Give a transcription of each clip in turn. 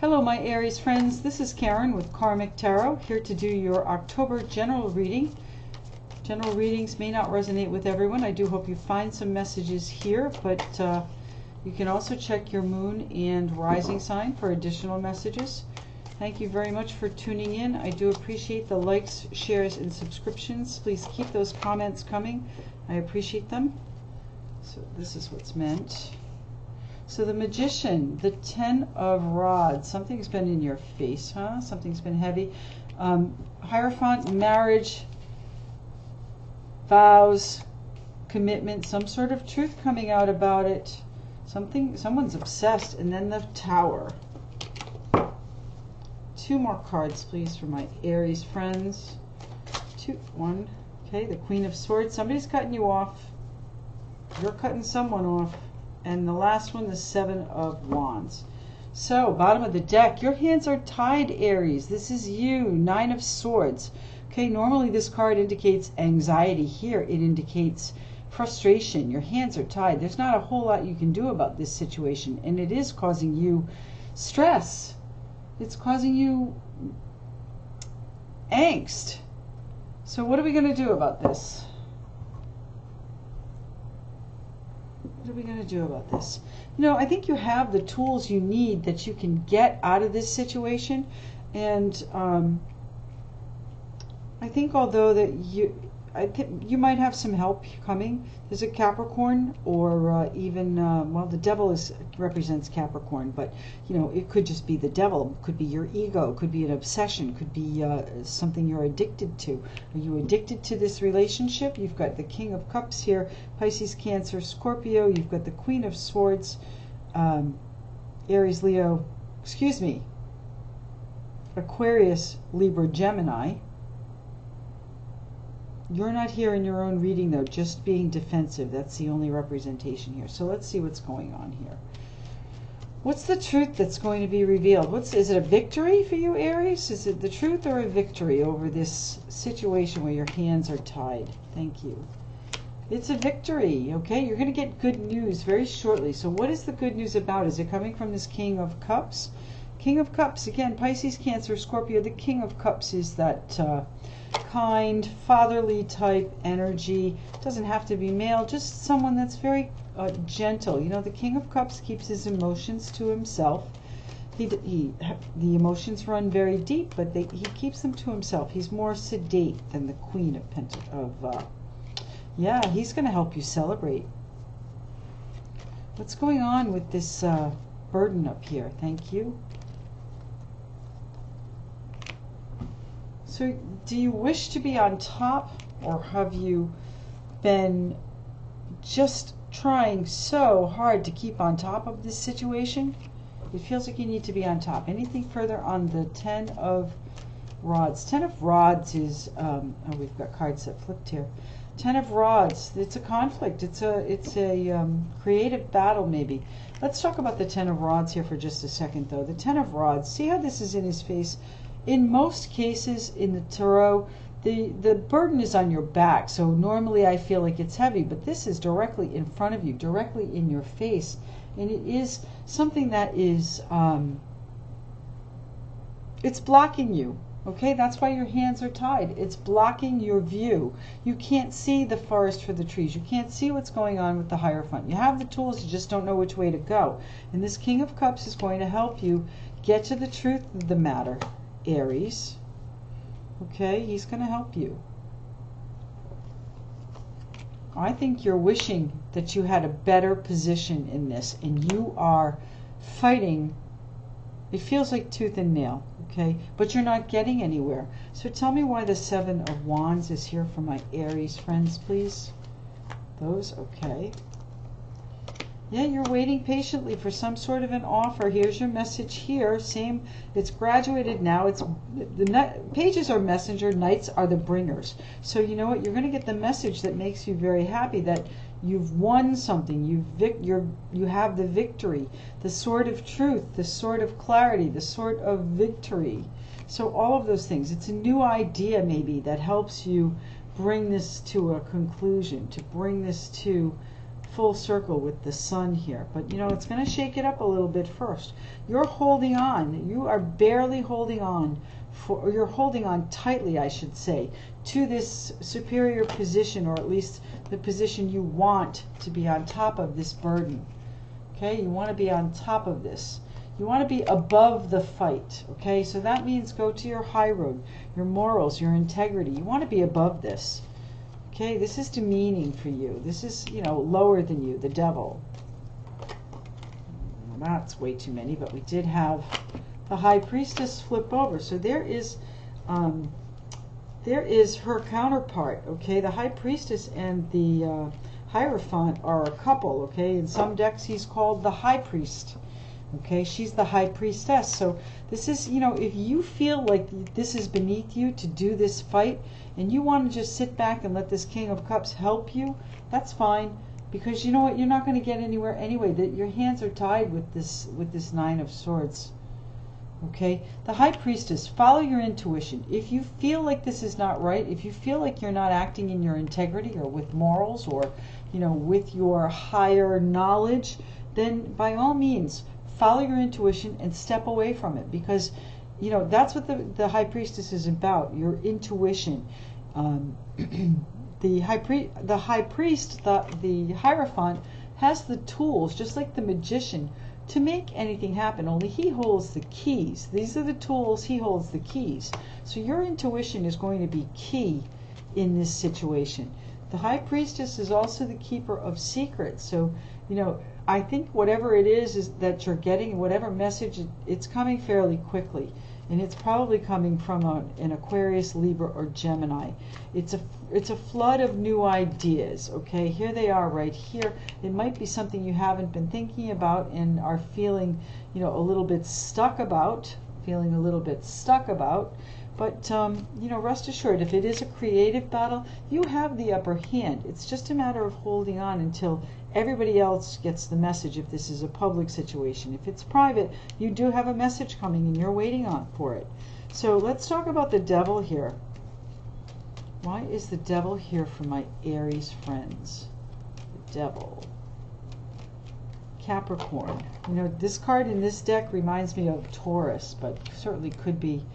Hello my Aries friends, this is Karen with Karmic Tarot, here to do your October general reading. General readings may not resonate with everyone. I do hope you find some messages here, but you can also check your moon and rising sign for additional messages. Thank you very much for tuning in. I do appreciate the likes, shares, and subscriptions. Please keep those comments coming. I appreciate them. So this is what's meant. So the Magician, the 10 of Rods. Something's been in your face, huh? Something's been heavy. Hierophant, marriage, vows, commitment, some sort of truth coming out about it. Someone's obsessed. And then the Tower. 2 more cards, please, for my Aries friends. 1. Okay, the Queen of Swords. Somebody's cutting you off. You're cutting someone off. And the last one, the 7 of Wands. So, bottom of the deck, your hands are tied, Aries. This is you, 9 of Swords. Okay, normally this card indicates anxiety. Here it indicates frustration. Your hands are tied. There's not a whole lot you can do about this situation, and it is causing you stress. It's causing you angst. So what are we going to do about this? What are we going to do about this? You know, I think you have the tools you need that you can get out of this situation. And I think although that you might have some help coming. There's a Capricorn, or even well, the devil represents Capricorn, but you know, it could just be the devil. It could be your ego. It could be an obsession. It could be something you're addicted to. Are you addicted to this relationship? You've got the King of Cups here, Pisces, Cancer, Scorpio. You've got the Queen of Swords, Aries, Leo. Excuse me, Aquarius, Libra, Gemini. You're not here in your own reading, though, just being defensive. That's the only representation here. So let's see what's going on here. What's the truth that's going to be revealed? Is it a victory for you, Aries? Is it the truth or a victory over this situation where your hands are tied? Thank you. It's a victory, okay? You're going to get good news very shortly. So what is the good news about? Is it coming from this King of Cups? King of Cups, again, Pisces, Cancer, Scorpio. The King of Cups is that kind, fatherly type energy. Doesn't have to be male, just someone that's very gentle. You know, the King of Cups keeps his emotions to himself. The emotions run very deep, but he keeps them to himself. He's more sedate than the Queen of Pentacles. Yeah, he's going to help you celebrate. What's going on with this burden up here? Thank you. So do you wish to be on top, or have you been just trying so hard to keep on top of this situation? It feels like you need to be on top. Anything further on the 10 of Rods? 10 of Rods is, oh, we've got cards that flipped here. 10 of Rods, it's a conflict. It's a creative battle, maybe. Let's talk about the 10 of Rods here for just a second, though. The 10 of Rods, see how this is in his face? In most cases in the tarot, the burden is on your back. So normally I feel like it's heavy, but this is directly in front of you, directly in your face. And it is something that is, it's blocking you. Okay, that's why your hands are tied. It's blocking your view. You can't see the forest for the trees. You can't see what's going on with the Hierophant. You have the tools, you just don't know which way to go. And this King of Cups is going to help you get to the truth of the matter, Aries. Okay, he's going to help you. I think you're wishing that you had a better position in this, and you are fighting. It feels like tooth and nail, okay? But you're not getting anywhere. So tell me why the 7 of Wands is here for my Aries friends, please. Those, okay. Yeah, you're waiting patiently for some sort of an offer. Here's your message here. Same, it's graduated now. It's the pages are messenger, knights are the bringers. So you know what? You're going to get the message that makes you very happy, that you've won something. You have the victory, the sword of truth, the sword of clarity, the sword of victory. So all of those things. It's a new idea maybe that helps you bring this to a conclusion, to bring this to full circle with the sun here. But, you know, it's going to shake it up a little bit first. You're holding on. You are barely holding on, or you're holding on tightly, I should say, to this superior position, or at least the position you want to be on top of this burden. Okay, you want to be on top of this. You want to be above the fight. Okay, so that means go to your high road, your morals, your integrity. You want to be above this. Okay, this is demeaning for you. This is, you know, lower than you, the devil. Well, that's way too many, but we did have the high priestess flip over. So there is her counterpart. Okay, the high priestess and the Hierophant are a couple. Okay, in some decks he's called the high priest. Okay, she's the high priestess. So this is, you know, if you feel like this is beneath you to do this fight, and you want to just sit back and let this King of Cups help you, that's fine, because you know what, you're not going to get anywhere anyway. That your hands are tied with this Nine of Swords. Okay, the high priestess, follow your intuition. If you feel like this is not right, if you feel like you're not acting in your integrity or with morals, or, you know, with your higher knowledge, then by all means follow your intuition and step away from it, because, you know, that's what the high priestess is about, your intuition. The high priest, the Hierophant, has the tools, just like the magician, to make anything happen, only he holds the keys. These are the tools, he holds the keys. So your intuition is going to be key in this situation. The high priestess is also the keeper of secrets. So, you know, I think whatever it is that you're getting, whatever message, it's coming fairly quickly. And it's probably coming from an Aquarius, Libra, or Gemini. It's a flood of new ideas. Okay, here they are right here. It might be something you haven't been thinking about and are feeling, you know, a little bit stuck about. But, you know, rest assured, if it is a creative battle, you have the upper hand. It's just a matter of holding on until everybody else gets the message. If this is a public situation, if it's private, you do have a message coming and you're waiting on for it. So let's talk about the devil here. Why is the devil here for my Aries friends? The devil. Capricorn. You know, this card in this deck reminds me of Taurus, but certainly could be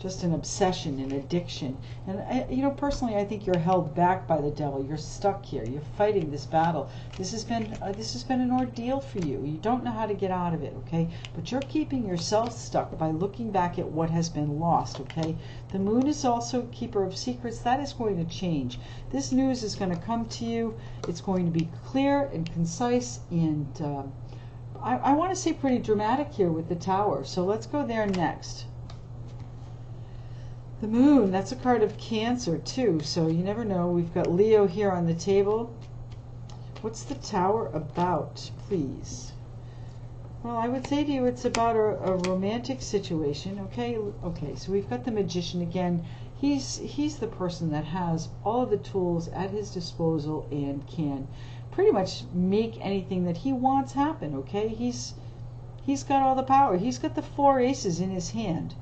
just an obsession, an addiction. And you know, personally, I think you're held back by the devil. You're stuck here. You're fighting this battle. This has been an ordeal for you. You don't know how to get out of it. Okay, but you're keeping yourself stuck by looking back at what has been lost. Okay, the moon is also keeper of secrets. That is going to change. This news is going to come to you. It's going to be clear and concise, and I want to say pretty dramatic here with the Tower. So let's go there next. The moon, that's a card of Cancer too, so you never know. We've got Leo here on the table. What's the Tower about, please? Well, I would say to you it's about a romantic situation. Okay, so we've got the Magician again. He's the person that has all of the tools at his disposal and can pretty much make anything that he wants happen. Okay, he's got all the power. He's got the 4 aces in his hand.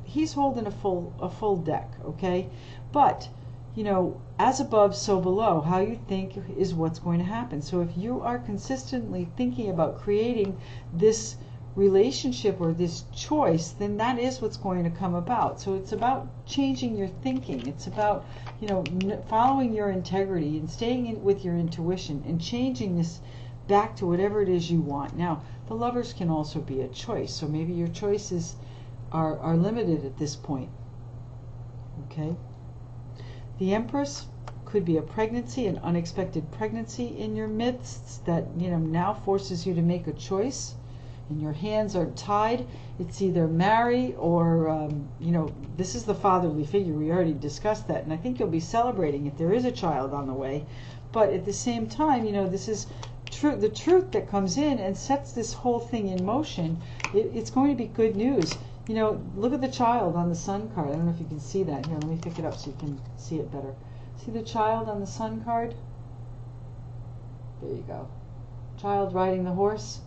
He's holding a full deck. Okay, but you know, as above, so below. How you think is what's going to happen. So if you are consistently thinking about creating this relationship or this choice, then that is what's going to come about. So it's about changing your thinking. It's about, you know, following your integrity and staying with your intuition and changing this back to whatever it is you want. Now, the Lovers can also be a choice. So maybe your choices are limited at this point. Okay. The Empress could be a pregnancy, an unexpected pregnancy in your midst that, you know, now forces you to make a choice, and your hands are tied. It's either marry or, you know, this is the fatherly figure. We already discussed that, and I think you'll be celebrating if there is a child on the way. But at the same time, you know, this is the truth that comes in and sets this whole thing in motion. It's going to be good news. You know, look at the child on the Sun card. I don't know if you can see that. Here, let me pick it up so you can see it better. See the child on the Sun card? There you go. Child riding the horse.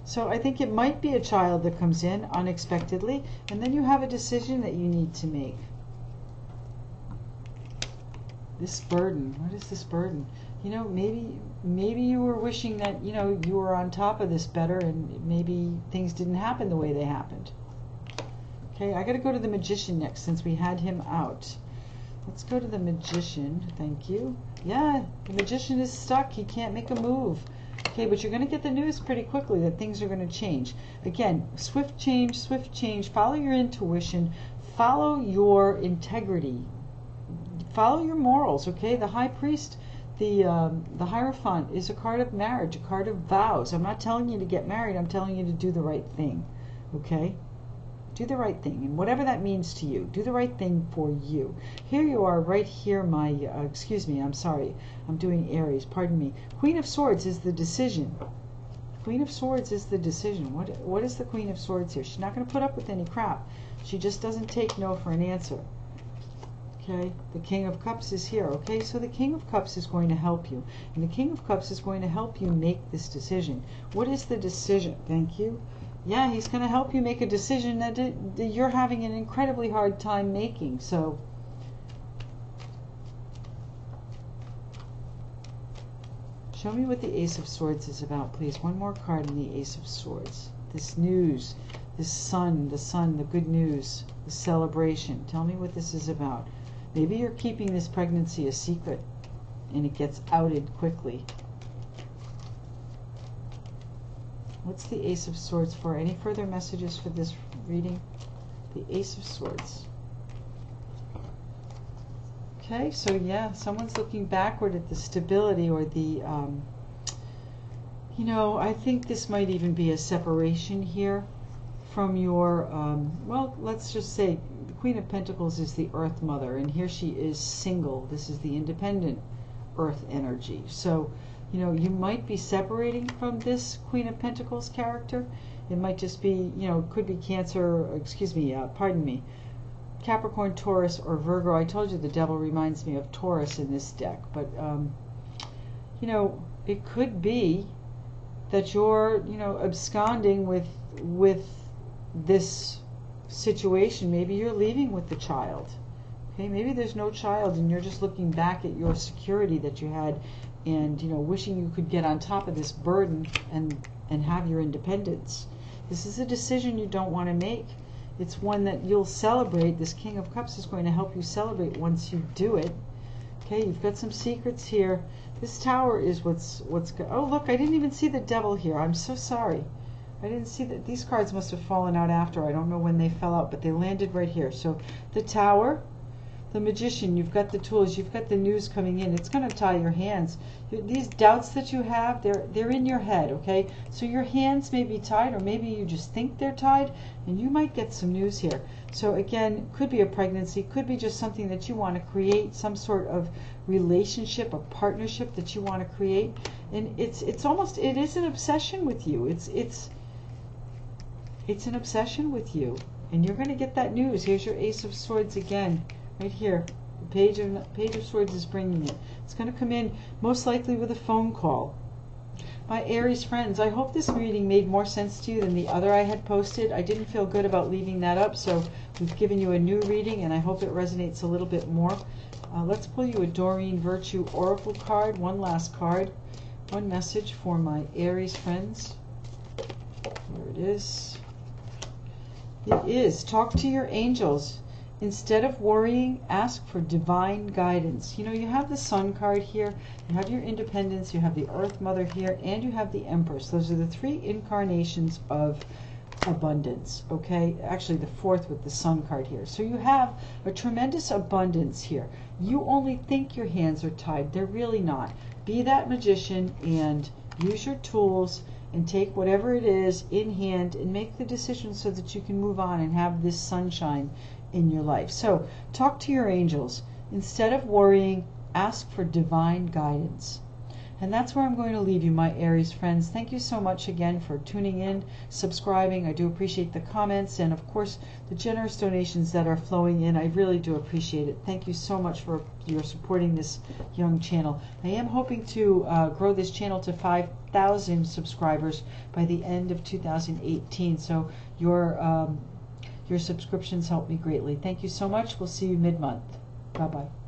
So I think it might be a child that comes in unexpectedly, and then you have a decision that you need to make. This burden, what is this burden? You know, maybe you were wishing that, you know, you were on top of this better, and maybe things didn't happen the way they happened. Okay, I got to go to the Magician next since we had him out. Let's go to the Magician. Thank you. Yeah, the Magician is stuck. He can't make a move. Okay, but you're going to get the news pretty quickly that things are going to change. Again, swift change, swift change. Follow your intuition. Follow your integrity. Follow your morals, okay? The High Priest, the Hierophant, is a card of marriage, a card of vows. I'm not telling you to get married. I'm telling you to do the right thing, okay? Do the right thing, and whatever that means to you, do the right thing for you. Here you are, right here, my, excuse me, I'm sorry. I'm doing Aries, pardon me. Queen of Swords is the decision. Queen of Swords is the decision. What is the Queen of Swords here? She's not going to put up with any crap. She just doesn't take no for an answer. Okay, the King of Cups is here. Okay, so the King of Cups is going to help you. And the King of Cups is going to help you make this decision. What is the decision? Thank you. Yeah, he's going to help you make a decision that you're having an incredibly hard time making. So, show me what the Ace of Swords is about, please. One more card in the Ace of Swords. This news, this sun, the good news, the celebration. Tell me what this is about. Maybe you're keeping this pregnancy a secret and it gets outed quickly. What's the Ace of Swords for? Any further messages for this reading? The Ace of Swords. Okay, so yeah, someone's looking backward at the stability or the, you know, I think this might even be a separation here from your, well, let's just say the Queen of Pentacles is the Earth Mother, and here she is single. This is the independent Earth energy. So, you know, you might be separating from this Queen of Pentacles character. It might just be, you know, could be Cancer, excuse me, pardon me, Capricorn, Taurus, or Virgo. I told you the devil reminds me of Taurus in this deck. But, you know, it could be that you're, you know, absconding with this situation. Maybe you're leaving with the child. Okay, maybe there's no child and you're just looking back at your security that you had and, you know, wishing you could get on top of this burden and have your independence. This is a decision you don't want to make. It's one that you'll celebrate. This King of Cups is going to help you celebrate once you do it. Okay, you've got some secrets here. This Tower is what's oh, look, I didn't even see the devil here. I'm so sorry. I didn't see that. These cards must have fallen out after. I don't know when they fell out, but they landed right here. So the Tower, the Magician, you've got the tools, you've got the news coming in. It's going to tie your hands. These doubts that you have, they're in your head, okay? So your hands may be tied, or maybe you just think they're tied, and you might get some news here. So again, could be a pregnancy, could be just something that you want to create, some sort of relationship, a partnership that you want to create. And it's almost, it is an obsession with you. It's an obsession with you. And you're going to get that news. Here's your Ace of Swords again. Right here, the Page of Swords is bringing it. It's going to come in most likely with a phone call. My Aries friends, I hope this reading made more sense to you than the other I had posted. I didn't feel good about leaving that up, so we've given you a new reading, and I hope it resonates a little bit more. Let's pull you a Doreen Virtue Oracle card, one last card. One message for my Aries friends. Here it is. It is, talk to your angels. Instead of worrying, ask for divine guidance. You know, you have the Sun card here, you have your independence, you have the Earth Mother here, and you have the Empress. Those are the three incarnations of abundance, okay? Actually, the fourth with the Sun card here. So you have a tremendous abundance here. You only think your hands are tied. They're really not. Be that magician and use your tools and take whatever it is in hand and make the decision so that you can move on and have this sunshine in your life. So talk to your angels. Instead of worrying, ask for divine guidance. And that's where I'm going to leave you, my Aries friends. Thank you so much again for tuning in, subscribing. I do appreciate the comments and, of course, the generous donations that are flowing in. I really do appreciate it. Thank you so much for your supporting this young channel. I am hoping to grow this channel to 5,000 subscribers by the end of 2018. So your subscriptions help me greatly. Thank you so much. We'll see you mid-month. Bye-bye.